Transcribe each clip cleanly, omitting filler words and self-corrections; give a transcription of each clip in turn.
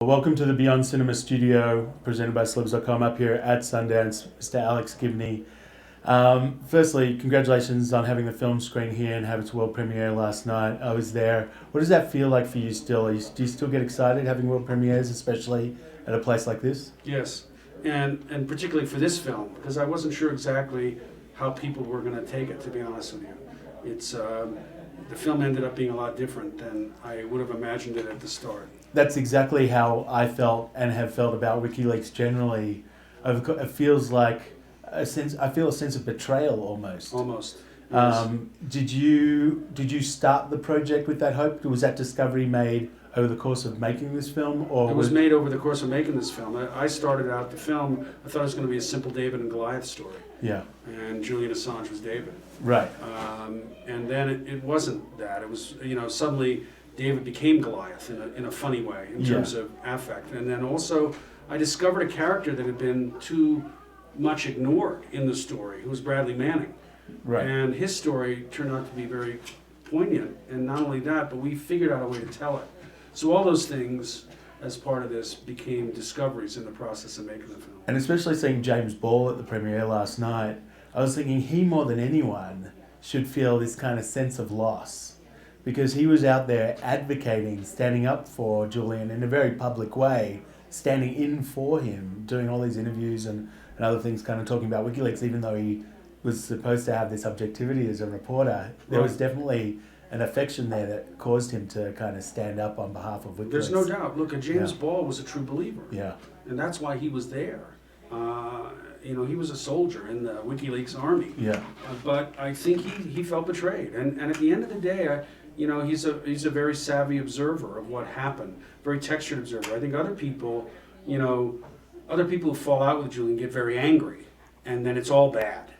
Welcome to the Beyond Cinema Studio, presented by Celebs.com up here at Sundance, Mr. Alex Gibney. Firstly, congratulations on having the film screen here and have its world premiere last night. I was there. What does that feel like for you still? Do you still get excited having world premieres, especially at a place like this? Yes, and particularly for this film, because I wasn't sure exactly how people were going to take it, to be honest with you. It's the film ended up being a lot different than I would have imagined it at the start. That's exactly how I felt and have felt about WikiLeaks generally. It feels like I feel a sense of betrayal almost. Almost. Yes. Did you start the project with that hope? Was that discovery made over the course of making this film, or it was made over the course of making this film? I started out the film. I thought it was going to be a simple David and Goliath story. Yeah. And Julian Assange was David. Right. And then it wasn't that. It was, suddenly David became Goliath in a funny way in terms of affect. And then also I discovered a character that had been too much ignored in the story, who was Bradley Manning. Right. And his story turned out to be very poignant. And not only that, but we figured out a way to tell it. So all those things, as part of this, became discoveries in the process of making the film. And especially seeing James Ball at the premiere last night, I was thinking he more than anyone should feel this kind of sense of loss, because he was out there advocating, standing up for Julian in a very public way, standing in for him, doing all these interviews and other things, kind of talking about WikiLeaks, even though he was supposed to have this objectivity as a reporter. There was definitely an affection there that caused him to kind of stand up on behalf of WikiLeaks. There's no doubt. Look, James Ball was a true believer. Yeah. And that's why he was there. He was a soldier in the WikiLeaks army. Yeah. But I think he felt betrayed. And at the end of the day, he's a very savvy observer of what happened, very textured observer. I think other people who fall out with Julian get very angry, and then it's all bad.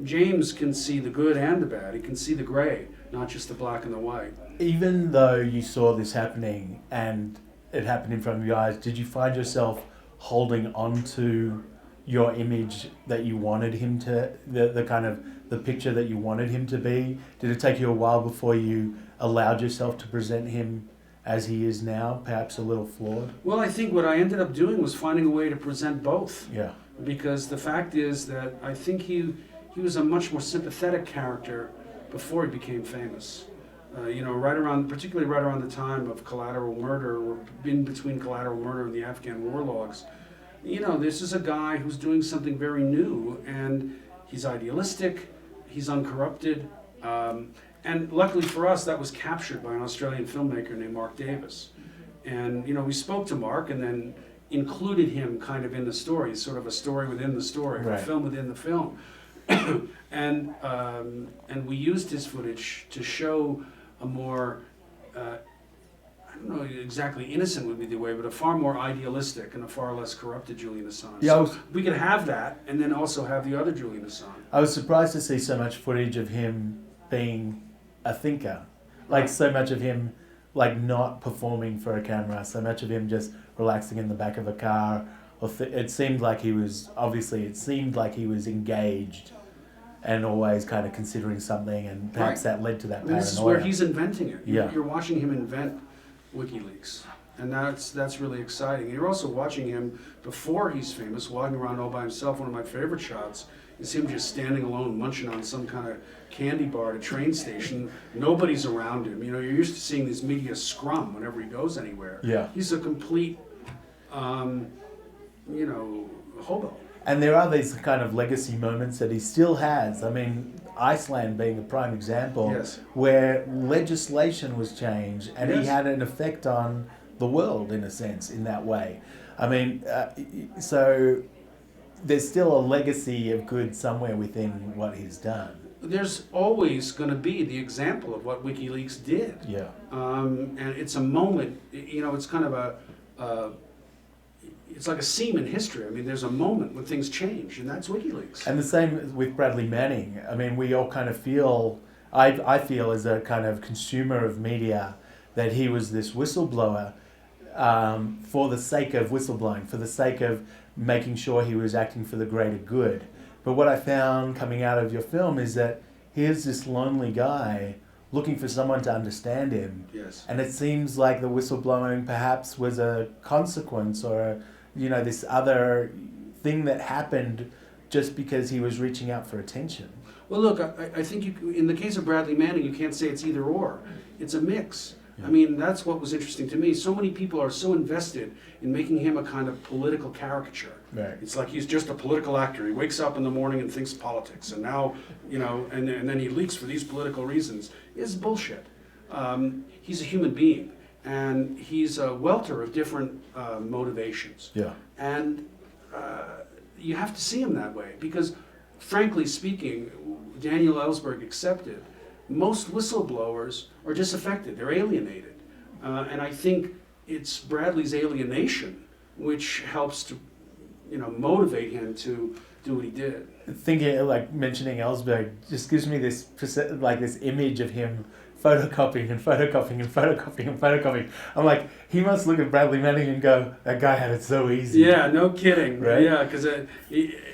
James can see the good and the bad. He can see the gray, not just the black and the white. Even though you saw this happening and it happened in front of your eyes, did you find yourself holding on to your image that you wanted him to, the kind of the picture that you wanted him to be? Did it take you a while before you allowed yourself to present him as he is now, perhaps a little flawed? Well, I think what I ended up doing was finding a way to present both. Yeah. Because the fact is that I think he was a much more sympathetic character before he became famous. Particularly right around the time of Collateral Murder, or in between Collateral Murder and the Afghan war logs. This is a guy who's doing something very new, and he's idealistic, he's uncorrupted, and luckily for us, that was captured by an Australian filmmaker named Mark Davis. And, we spoke to Mark and then included him kind of in the story, sort of a story within the story, right. A film within the film. And we used his footage to show a more, I don't know exactly innocent would be the way, but a far more idealistic and a far less corrupted Julian Assange. Yeah, so we could have that and then also have the other Julian Assange. I was surprised to see so much footage of him being a thinker. Like so much of him not performing for a camera, so much of him just relaxing in the back of a car. It seemed like he was engaged and always kind of considering something, and perhaps that led to that paranoia. This is where he's inventing it. Yeah. You're watching him invent WikiLeaks, and that's really exciting. You're also watching him before he's famous, walking around all by himself. One of my favorite shots is him just standing alone, munching on some kind of candy bar at a train station. Nobody's around him. You're used to seeing this media scrum whenever he goes anywhere. Yeah. He's a complete, hobo. And there are these kind of legacy moments that he still has. I mean, Iceland being a prime example, Yes. where legislation was changed and he Yes. had an effect on the world, in a sense, in that way. I mean, so there's still a legacy of good somewhere within what he's done. There's always going to be the example of what WikiLeaks did. Yeah. And it's a moment, it's kind of it's like a seam in history. I mean, there's a moment when things change, and that's WikiLeaks. And the same with Bradley Manning. I mean, we all kind of feel, I feel as a kind of consumer of media, that he was this whistleblower for the sake of whistleblowing, for the sake of making sure he was acting for the greater good. But what I found coming out of your film is that here's this lonely guy looking for someone to understand him. Yes. And it seems like the whistleblowing perhaps was a consequence or, this other thing that happened just because he was reaching out for attention. Well, look, I think in the case of Bradley Manning, you can't say it's either or. It's a mix. Yeah. I mean, that's what was interesting to me. So many people are so invested in making him a kind of political caricature. Right. It's like he's just a political actor. He wakes up in the morning and thinks politics, and now, and then he leaks for these political reasons. It's bullshit. He's a human being, and he's a welter of different motivations. Yeah. And you have to see him that way, because frankly speaking, Daniel Ellsberg accepted, most whistleblowers are disaffected, they're alienated. And I think it's Bradley's alienation which helps to, motivate him to do what he did. Thinking, like mentioning Ellsberg, just gives me this image of him photocopying and photocopying and photocopying and photocopying. I'm like, he must look at Bradley Manning and go, that guy had it so easy. Yeah, no kidding. Right? Yeah, because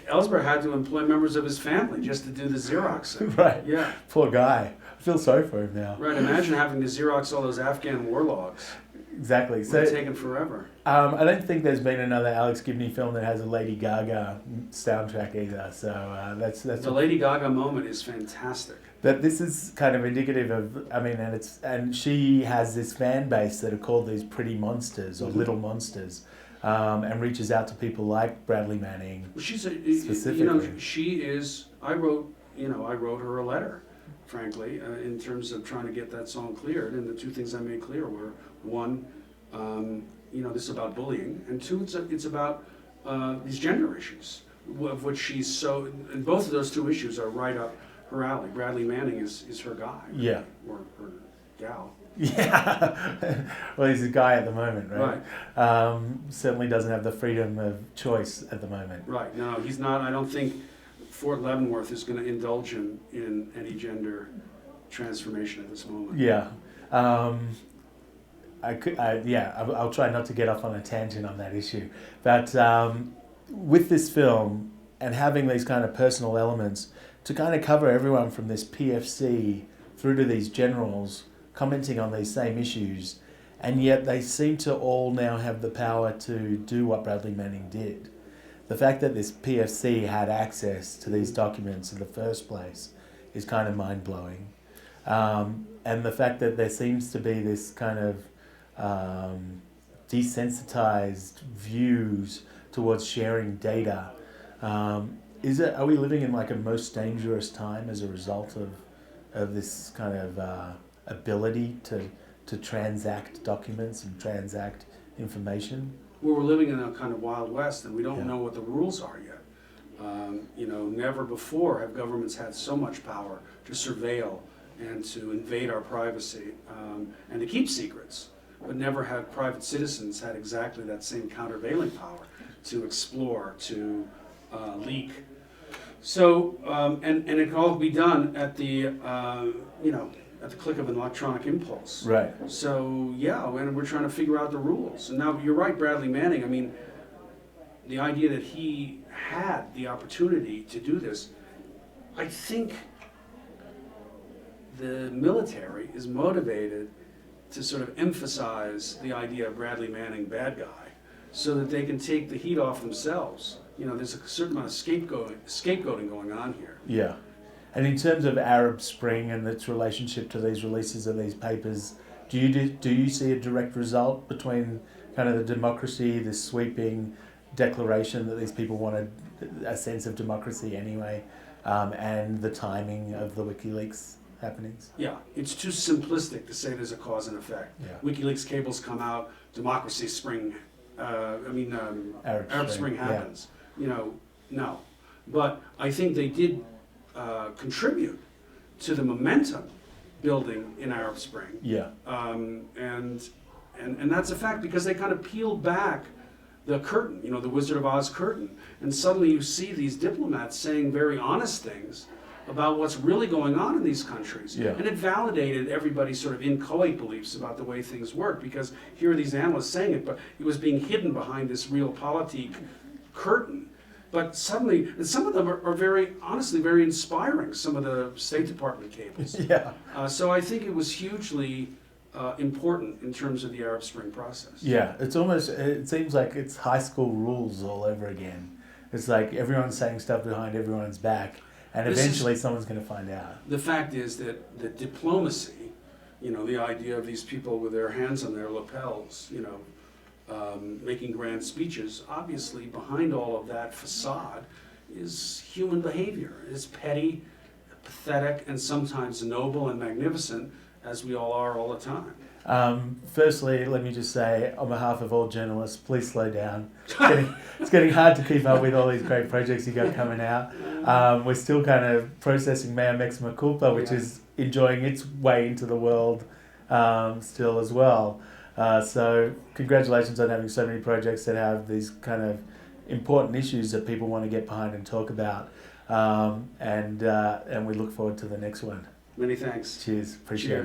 Ellsberg had to employ members of his family just to do the Xeroxing. Right. Yeah. Poor guy. I feel sorry for him now. Right, imagine having to Xerox all those Afghan war logs. Exactly. It So would have taken forever. I don't think there's been another Alex Gibney film that has a Lady Gaga soundtrack either. So that's The Lady Gaga moment is fantastic. But this is kind of indicative of, and she has this fan base that are called these pretty monsters or little monsters, and reaches out to people like Bradley Manning. She's specifically. she is. I wrote her a letter, frankly, in terms of trying to get that song cleared. And the two things I made clear were, one, this is about bullying, and two, it's about these gender issues, of which she's so. And both of those two issues are right up her alley. Bradley Manning is her guy. Yeah. Or her gal. Yeah. Well, he's a guy at the moment, right? Right. Certainly doesn't have the freedom of choice at the moment. Right. No, he's not. I don't think Fort Leavenworth is going to indulge him in any gender transformation at this moment. Yeah. I'll try not to get off on a tangent on that issue. But with this film and having these kind of personal elements to kind of cover everyone from this PFC through to these generals commenting on these same issues, and yet they seem to all now have the power to do what Bradley Manning did. The fact that this PFC had access to these documents in the first place is kind of mind-blowing. And the fact that there seems to be this kind of desensitized views towards sharing data. Are we living in like a most dangerous time as a result of this kind of ability to transact documents and transact information? Well, we're living in a kind of Wild West, and we don't know what the rules are yet. Never before have governments had so much power to surveil and to invade our privacy and to keep secrets. But never have private citizens had exactly that same countervailing power to explore, to leak. So, and it can all be done at the, at the click of an electronic impulse. Right. So, and we're trying to figure out the rules. And now, you're right, Bradley Manning, I mean, the idea that he had the opportunity to do this, I think the military is motivated to sort of emphasize the idea of Bradley Manning bad guy so that they can take the heat off themselves. There's a certain amount of scapegoating going on here. Yeah. And in terms of Arab Spring and its relationship to these releases of these papers, do you see a direct result between kind of the democracy, this sweeping declaration that these people wanted a sense of democracy anyway, and the timing of the WikiLeaks happenings? Yeah, it's too simplistic to say there's a cause and effect. Yeah. WikiLeaks cables come out, democracy spring, Arab Spring happens. No. But I think they did contribute to the momentum building in Arab Spring. Yeah. And that's a fact, because they kind of peeled back the curtain, the Wizard of Oz curtain, and suddenly you see these diplomats saying very honest things about what's really going on in these countries. Yeah. And it validated everybody's sort of inchoate beliefs about the way things work, because here are these analysts saying it, but it was being hidden behind this realpolitik curtain. But suddenly, and some of them are very, honestly, very inspiring, some of the State Department cables. Yeah. So I think it was hugely important in terms of the Arab Spring process. Yeah, it seems like it's high school rules all over again. It's like everyone's saying stuff behind everyone's back, and eventually someone's going to find out. The fact is that the diplomacy, the idea of these people with their hands on their lapels, making grand speeches, obviously behind all of that facade is human behavior. It's petty, pathetic, and sometimes noble and magnificent, as we all are all the time. Firstly, let me just say, on behalf of all journalists, please slow down. It's getting hard to keep up with all these great projects you got coming out. We're still kind of processing Mea Mex Maculpa, which is enjoying its way into the world still as well. So congratulations on having so many projects that have these kind of important issues that people want to get behind and talk about. And we look forward to the next one. Many thanks. Cheers. Appreciate it.